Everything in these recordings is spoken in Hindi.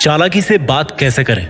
चालाकी से बात कैसे करें।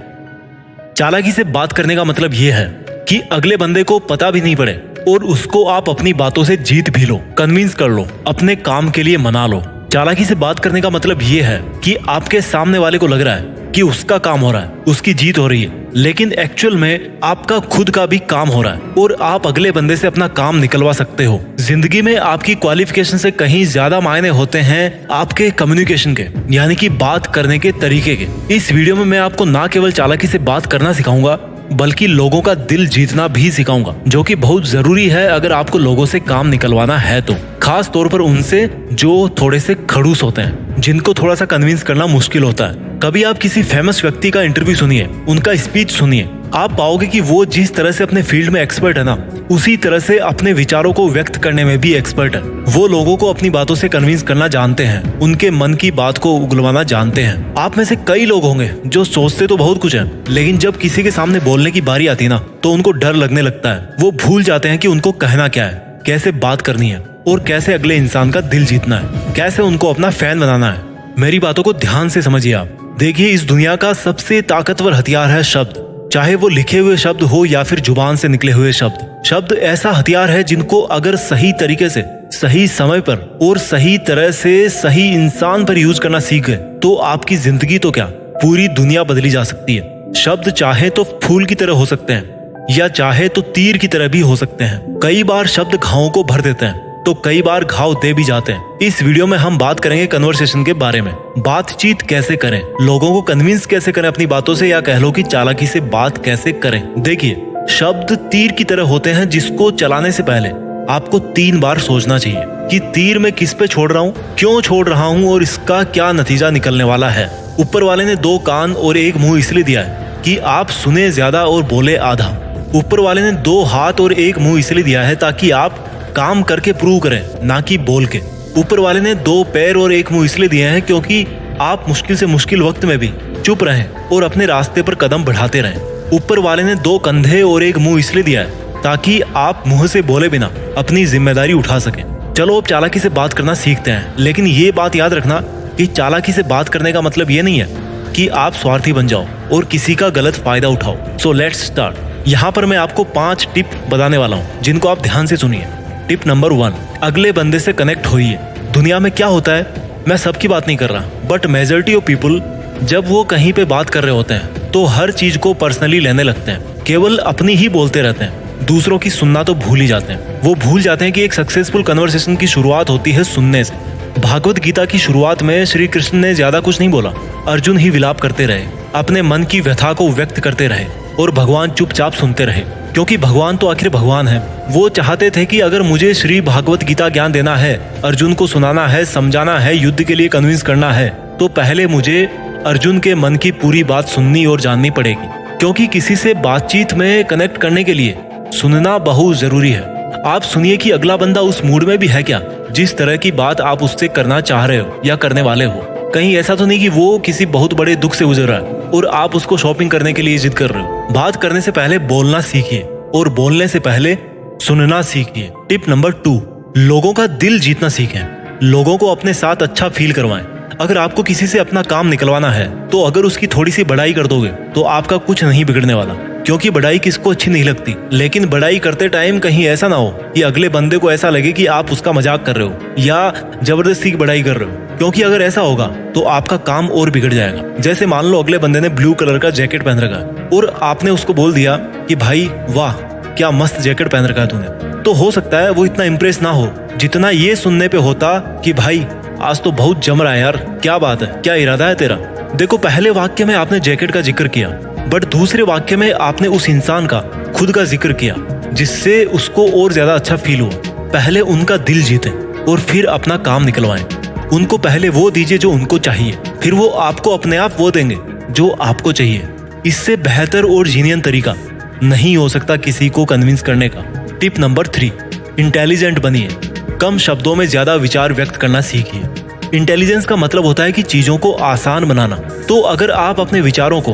चालाकी से बात करने का मतलब यह है कि अगले बंदे को पता भी नहीं पड़े और उसको आप अपनी बातों से जीत भी लो, कन्विंस कर लो, अपने काम के लिए मना लो। चालाकी से बात करने का मतलब यह है कि आपके सामने वाले को लग रहा है कि उसका काम हो रहा है, उसकी जीत हो रही है, लेकिन एक्चुअल में आपका खुद का भी काम हो रहा है और आप अगले बंदे से अपना काम निकलवा सकते हो। जिंदगी में आपकी क्वालिफिकेशन से कहीं ज्यादा मायने होते हैं आपके कम्युनिकेशन के, यानी कि बात करने के तरीके के। इस वीडियो में मैं आपको ना केवल चालाकी से बात करना सिखाऊंगा बल्कि लोगों का दिल जीतना भी सिखाऊंगा, जो कि बहुत जरूरी है अगर आपको लोगों से काम निकलवाना है तो। खास तौर पर उनसे जो थोड़े से खड़ूस होते हैं, जिनको थोड़ा सा कन्विंस करना मुश्किल होता है। कभी आप किसी फेमस व्यक्ति का इंटरव्यू सुनिए, उनका स्पीच सुनिए, आप पाओगे कि वो जिस तरह से अपने फील्ड में एक्सपर्ट है ना, उसी तरह से अपने विचारों को व्यक्त करने में भी एक्सपर्ट है। वो लोगों को अपनी बातों से कन्विंस करना जानते हैं, उनके मन की बात को उगलवाना जानते हैं। आप में से कई लोग होंगे जो सोचते तो बहुत कुछ है, लेकिन जब किसी के सामने बोलने की बारी आती है ना, तो उनको डर लगने लगता है। वो भूल जाते हैं कि उनको कहना क्या है, कैसे बात करनी है और कैसे अगले इंसान का दिल जीतना है, कैसे उनको अपना फैन बनाना है। मेरी बातों को ध्यान से समझिए आप। देखिए, इस दुनिया का सबसे ताकतवर हथियार है शब्द, चाहे वो लिखे हुए शब्द हो या फिर जुबान से निकले हुए शब्द। शब्द ऐसा हथियार है जिनको अगर सही तरीके से, सही समय पर और सही तरह से सही इंसान पर यूज करना सीख गए तो आपकी जिंदगी तो क्या, पूरी दुनिया बदली जा सकती है। शब्द चाहे तो फूल की तरह हो सकते हैं या चाहे तो तीर की तरह भी हो सकते हैं। कई बार शब्द घावों को भर देते हैं तो कई बार घाव दे भी जाते हैं। इस वीडियो में हम बात करेंगे कन्वर्सेशन के बारे में। बातचीत कैसे करें, लोगों को कन्विंस कैसे करें अपनी बातों से, या कह लो कि चालाकी से बात कैसे करें। देखिए, शब्द तीर की तरह होते हैं जिसको चलाने से पहले आपको 3 बार सोचना चाहिए कि तीर मैं किस पे छोड़ रहा हूँ, क्यों छोड़ रहा हूँ और इसका क्या नतीजा निकलने वाला है। ऊपर वाले ने 2 कान और 1 मुंह इसलिए दिया है कि आप सुने ज्यादा और बोले आधा। ऊपर वाले ने 2 हाथ और 1 मुंह इसलिए दिया है ताकि आप काम करके प्रूव करें, ना कि बोल के। ऊपर वाले ने 2 पैर और 1 मुंह इसलिए दिए हैं क्योंकि आप मुश्किल से मुश्किल वक्त में भी चुप रहें और अपने रास्ते पर कदम बढ़ाते रहें। ऊपर वाले ने 2 कंधे और 1 मुंह इसलिए दिया है ताकि आप मुंह से बोले बिना अपनी जिम्मेदारी उठा सकें। चलो अब चालाकी से बात करना सीखते हैं, लेकिन ये बात याद रखना कि चालाकी से बात करने का मतलब ये नहीं है कि आप स्वार्थी बन जाओ और किसी का गलत फायदा उठाओ। So let's start. यहाँ पर मैं आपको 5 टिप बताने वाला हूँ जिनको आप ध्यान से सुनिए। टिप नंबर 1, अगले बंदे से कनेक्ट होइए। दुनिया में क्या होता है, मैं सबकी बात नहीं कर रहा, बट मेजॉरिटी ऑफ पीपल जब वो कहीं पे बात कर रहे होते हैं तो हर चीज को पर्सनली लेने लगते हैं, केवल अपनी ही बोलते रहते हैं, दूसरों की सुनना तो भूल ही जाते हैं। वो भूल जाते हैं कि एक सक्सेसफुल कन्वर्सेशन की शुरुआत होती है सुनने से। भागवत गीता की शुरुआत में श्री कृष्ण ने ज्यादा कुछ नहीं बोला, अर्जुन ही विलाप करते रहे, अपने मन की व्यथा को व्यक्त करते रहे और भगवान चुपचाप सुनते रहे, क्योंकि भगवान तो आखिर भगवान है। वो चाहते थे कि अगर मुझे श्री भागवत गीता ज्ञान देना है, अर्जुन को सुनाना है, समझाना है, युद्ध के लिए कन्विंस करना है, तो पहले मुझे अर्जुन के मन की पूरी बात सुननी और जाननी पड़ेगी। क्योंकि किसी से बातचीत में कनेक्ट करने के लिए सुनना बहुत जरूरी है। आप सुनिए कि अगला बंदा उस मूड में भी है क्या, जिस तरह की बात आप उससे करना चाह रहे हो या करने वाले हो। कहीं ऐसा तो नहीं कि वो किसी बहुत बड़े दुख से गुजर रहा है और आप उसको शॉपिंग करने के लिए जिद कर रहे हो। बात करने से पहले बोलना सीखिए और बोलने से पहले सुनना सीखिए। टिप नंबर 2, लोगों का दिल जीतना सीखें। लोगों को अपने साथ अच्छा फील करवाएं। अगर आपको किसी से अपना काम निकलवाना है तो अगर उसकी थोड़ी सी बड़ाई कर दोगे तो आपका कुछ नहीं बिगड़ने वाला, क्योंकि बड़ाई किसको अच्छी नहीं लगती। लेकिन बड़ाई करते टाइम कहीं ऐसा ना हो कि अगले बंदे को ऐसा लगे कि आप उसका मजाक कर रहे हो या जबरदस्ती बड़ाई कर रहे हो, क्योंकि अगर ऐसा होगा तो आपका काम और बिगड़ जाएगा। जैसे मान लो अगले बंदे ने ब्लू कलर का जैकेट पहन रखा है और आपने उसको बोल दिया कि भाई वाह क्या मस्त जैकेट पहन रखा है तूने, तो हो सकता है वो इतना इम्प्रेस ना हो जितना ये सुनने पे होता कि भाई आज तो बहुत जम रहा है यार, क्या बात है, क्या इरादा है तेरा। देखो, पहले वाक्य में आपने जैकेट का जिक्र किया, बट दूसरे वाक्य में आपने उस इंसान का खुद का जिक्र किया, जिससे उसको और ज्यादा अच्छा फील हुआ। पहले उनका दिल जीतें और फिर अपना काम निकलवाएं। उनको पहले वो दीजिए जो उनको चाहिए, फिर वो आपको अपने आप वो देंगे जो आपको चाहिए। इससे बेहतर और जीनियन तरीका नहीं हो सकता किसी को कन्विंस करने का। टिप नंबर 3, इंटेलिजेंट बनिए। कम शब्दों में ज्यादा विचार व्यक्त करना सीखिए। इंटेलिजेंस का मतलब होता है कि चीजों को आसान बनाना। तो अगर आप अपने विचारों को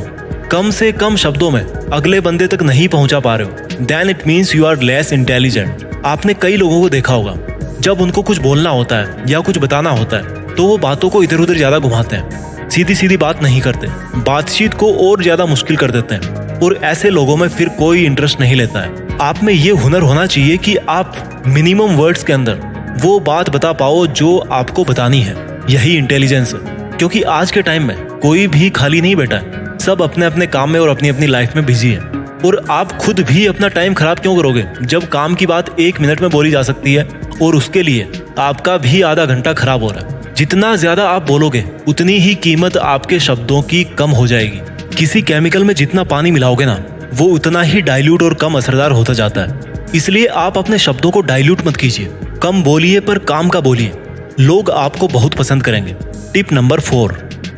कम से कम शब्दों में अगले बंदे तक नहीं पहुंचा पा रहे हो, then it means you are less intelligent. आपने कई लोगों को देखा होगा, जब उनको कुछ बोलना होता है या कुछ बताना होता है तो वो बातों को इधर उधर ज्यादा घुमाते हैं। सीधी सीधी बात नहीं करते, बातचीत को और ज्यादा मुश्किल कर देते हैं और ऐसे लोगों में फिर कोई इंटरेस्ट नहीं लेता है। आप में ये हुनर होना चाहिए कि आप मिनिमम वर्ड्स के अंदर वो बात बता पाओ जो आपको बतानी है। यही इंटेलिजेंस है, क्योंकि आज के टाइम में कोई भी खाली नहीं बैठा है, सब अपने अपने काम में और अपनी अपनी लाइफ में बिजी है। और आप खुद भी अपना टाइम खराब क्यों करोगे जब काम की बात 1 मिनट में बोली जा सकती है और उसके लिए आपका भी आधा घंटा खराब हो रहा है। जितना ज्यादा आप बोलोगे उतनी ही कीमत आपके शब्दों की कम हो जाएगी। किसी केमिकल में जितना पानी मिलाओगे ना, वो उतना ही डाइल्यूट और कम असरदार होता जाता है। इसलिए आप अपने शब्दों को डाइल्यूट मत कीजिए, कम बोलिए पर काम का बोलिए। लोग आपको बहुत पसंद करेंगे। टिप नंबर 4,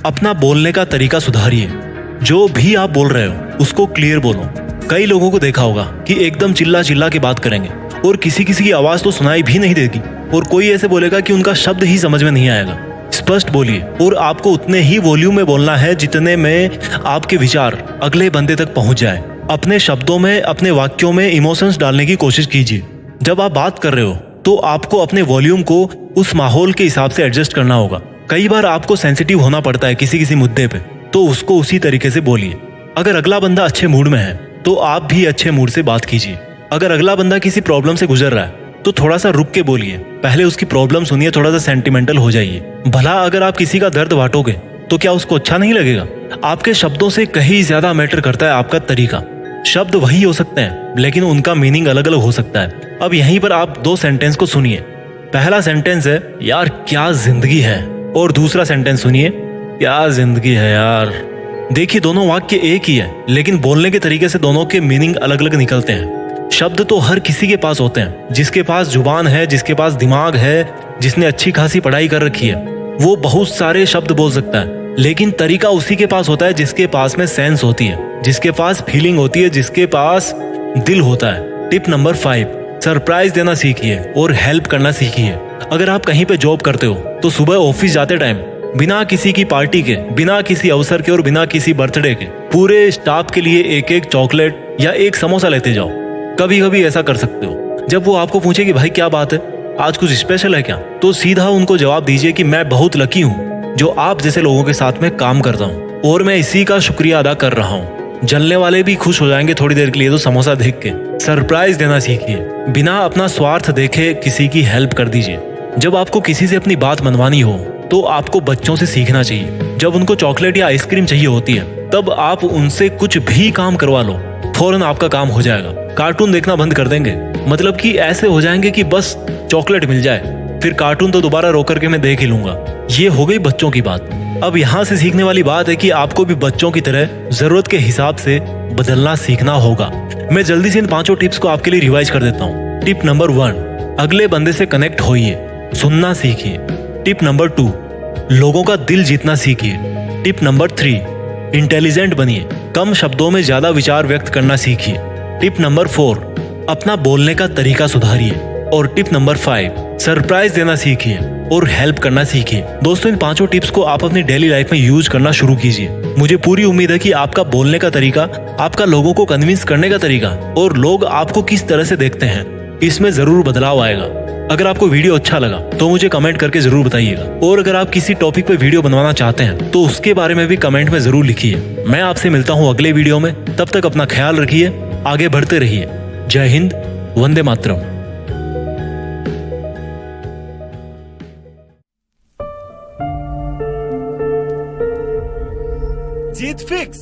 अपना बोलने का तरीका सुधारिए। जो भी आप बोल रहे हो उसको क्लियर बोलो। कई लोगों को देखा होगा कि एकदम चिल्ला चिल्ला के बात करेंगे और किसी किसी की आवाज तो सुनाई भी नहीं देगी, और कोई ऐसे बोलेगा कि उनका शब्द ही समझ में नहीं आएगा। स्पष्ट बोलिए, और आपको उतने ही वॉल्यूम में बोलना है जितने में आपके विचार अगले बंदे तक पहुंच जाए। अपने शब्दों में, अपने वाक्यों में इमोशंस डालने की कोशिश कीजिए। जब आप बात कर रहे हो तो आपको अपने वॉल्यूम को उस माहौल के हिसाब से एडजस्ट करना होगा। कई बार आपको सेंसिटिव होना पड़ता है किसी किसी मुद्दे पे, तो उसको उसी तरीके से बोलिए। अगर अगला बंदा अच्छे मूड में है तो आप भी अच्छे मूड से बात कीजिए। अगर अगला बंदा किसी प्रॉब्लम से गुजर रहा है तो थोड़ा सा रुक के बोलिए, पहले उसकी प्रॉब्लम सुनिए, थोड़ा सा सेंटिमेंटल हो जाइए। भला अगर आप किसी का दर्द बांटोगे तो क्या उसको अच्छा नहीं लगेगा? आपके शब्दों से कहीं ज्यादा मैटर करता है आपका तरीका। शब्द वही हो सकते हैं लेकिन उनका मीनिंग अलग अलग हो सकता है। अब यहीं पर आप 2 सेंटेंस को सुनिए। पहला सेंटेंस है, यार क्या जिंदगी है, और दूसरा सेंटेंस सुनिए, क्या जिंदगी है यार। देखिए, दोनों वाक्य एक ही है, लेकिन बोलने के तरीके से दोनों के मीनिंग अलग अलग निकलते हैं। शब्द तो हर किसी के पास होते हैं, जिसके पास जुबान है, जिसके पास दिमाग है, जिसने अच्छी खासी पढ़ाई कर रखी है, वो बहुत सारे शब्द बोल सकता है। लेकिन तरीका उसी के पास होता है जिसके पास में सेंस होती है, जिसके पास फीलिंग होती है, जिसके पास दिल होता है। टिप नंबर 5, सरप्राइज देना सीखिए और हेल्प करना सीखिए। अगर आप कहीं पे जॉब करते हो तो सुबह ऑफिस जाते टाइम बिना किसी की पार्टी के, बिना किसी अवसर के और बिना किसी बर्थडे के पूरे स्टाफ के लिए एक एक चॉकलेट या एक समोसा लेते जाओ। कभी कभी ऐसा कर सकते हो, जब वो आपको पूछे कि भाई क्या बात है, आज कुछ स्पेशल है क्या, तो सीधा उनको जवाब दीजिए कि मैं बहुत लकी हूँ जो आप जैसे लोगों के साथ में काम करता हूँ और मैं इसी का शुक्रिया अदा कर रहा हूँ। जलने वाले भी खुश हो जाएंगे थोड़ी देर के लिए तो समोसा देख के। सरप्राइज देना सीखिए, बिना अपना स्वार्थ देखे किसी की हेल्प कर दीजिए। जब आपको किसी से अपनी बात मनवानी हो तो आपको बच्चों से सीखना चाहिए। जब उनको चॉकलेट या आइसक्रीम चाहिए होती है तब आप उनसे कुछ भी काम करवा लो, फौरन आपका काम हो जाएगा। कार्टून देखना बंद कर देंगे, मतलब कि ऐसे हो जाएंगे कि बस चॉकलेट मिल जाए, फिर कार्टून तो दोबारा रोक करके मैं देख ही लूंगा। ये हो गई बच्चों की बात। अब यहाँ से सीखने वाली बात है कि आपको भी बच्चों की तरह जरूरत के हिसाब से बदलना सीखना होगा। मैं जल्दी से इन 5 टिप्स को आपके लिए रिवाइज कर देता हूँ। टिप नंबर 1, अगले बंदे से कनेक्ट होइए, सुनना सीखिए। टिप नंबर 2, लोगों का दिल जीतना सीखिए। टिप नंबर 3, इंटेलिजेंट बनिए, कम शब्दों में ज्यादा विचार व्यक्त करना सीखिए। टिप नंबर 4, अपना बोलने का तरीका सुधारिए। और टिप नंबर 5, सरप्राइज देना सीखिए और हेल्प करना सीखिए। दोस्तों, इन 5 टिप्स को आप अपनी डेली लाइफ में यूज करना शुरू कीजिए। मुझे पूरी उम्मीद है कि आपका बोलने का तरीका, आपका लोगों को कन्विंस करने का तरीका और लोग आपको किस तरह से देखते हैं, इसमें जरूर बदलाव आएगा। अगर आपको वीडियो अच्छा लगा तो मुझे कमेंट करके जरूर बताइएगा, और अगर आप किसी टॉपिक पे वीडियो बनवाना चाहते हैं तो उसके बारे में भी कमेंट में जरूर लिखिए। मैं आपसे मिलता हूँ अगले वीडियो में, तब तक अपना ख्याल रखिए, आगे बढ़ते रहिए। जय हिंद, वंदे मातरम। जीत फिक्स।